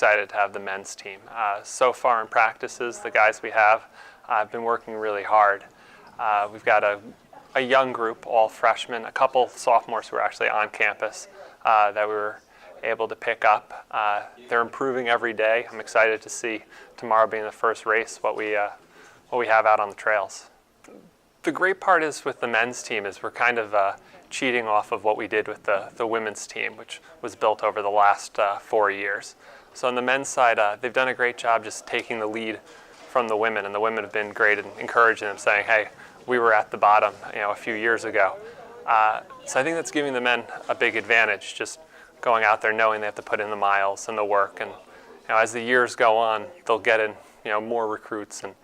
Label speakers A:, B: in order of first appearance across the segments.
A: excited to have the men's team. So far in practices, the guys we have been working really hard. We've got a young group, all freshmen, a couple sophomores who are actually on campus that we were able to pick up. They're improving every day. I'm excited to see tomorrow being the first race what we have out on the trails. The great part is with the men's team is we're kind of cheating off of what we did with the women's team, which was built over the last 4 years. So on the men's side, they've done a great job just taking the lead from the women, and the women have been great in encouraging them, saying, hey, we were at the bottom a few years ago. So I think that's giving the men a big advantage, just going out there knowing they have to put in the miles and the work. And as the years go on, they'll get in more recruits and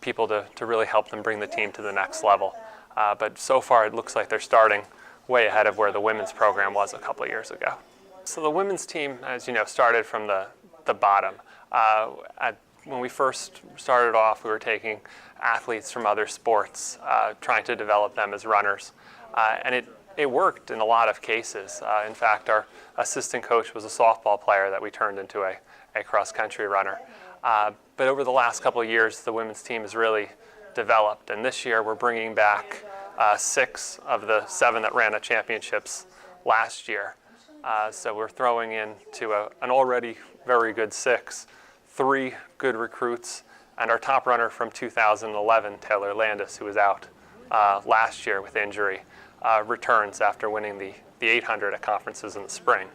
A: people to really help them bring the team to the next level. But so far it looks like they're starting way ahead of where the women's program was a couple of years ago. So the women's team, as you know, started from the bottom. When we first started off, we were taking athletes from other sports, trying to develop them as runners. And it worked in a lot of cases. In fact, our assistant coach was a softball player that we turned into a cross-country runner. But over the last couple of years, the women's team has really developed. And this year, we're bringing back 6 of the 7 that ran at championships last year. So we're throwing into an already very good 6, 3 good recruits, and our top runner from 2011, Taylor Landis, who was out last year with injury, returns after winning the 800 at conferences in the spring.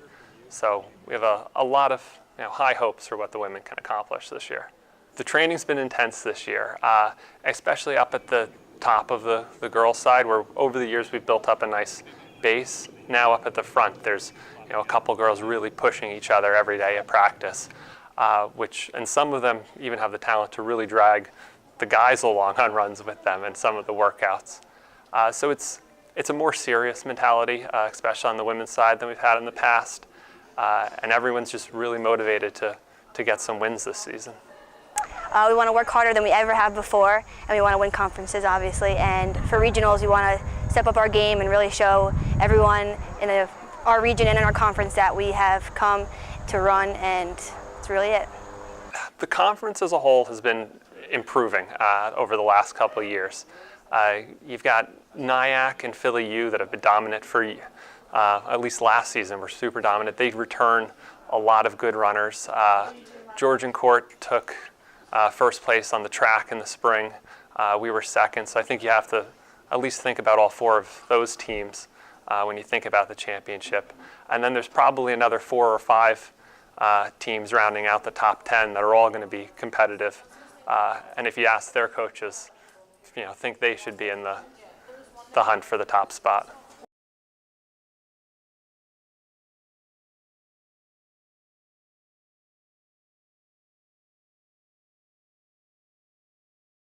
A: So we have a lot of high hopes for what the women can accomplish this year. The training's been intense this year, especially up at the top of the girls' side, where over the years we've built up a nice base. Now up at the front, there's a couple girls really pushing each other every day at practice, and some of them even have the talent to really drag the guys along on runs with them in some of the workouts. So it's a more serious mentality, especially on the women's side, than we've had in the past. And everyone's just really motivated to get some wins this season.
B: We want to work harder than we ever have before, and we want to win conferences, obviously. And for regionals, we want to step up our game and really show everyone in our region and in our conference that we have come to run, and that's really it.
A: The conference as a whole has been improving over the last couple of years. You've got Nyack and Philly U that have been dominant for at least last season, were super dominant. They return a lot of good runners. Georgian Court took first place on the track in the spring. We were second, so I think you have to at least think about all 4 of those teams when you think about the championship. And then there's probably another 4 or 5 teams rounding out the top 10 that are all going to be competitive. And if you ask their coaches, think they should be in the hunt for the top spot.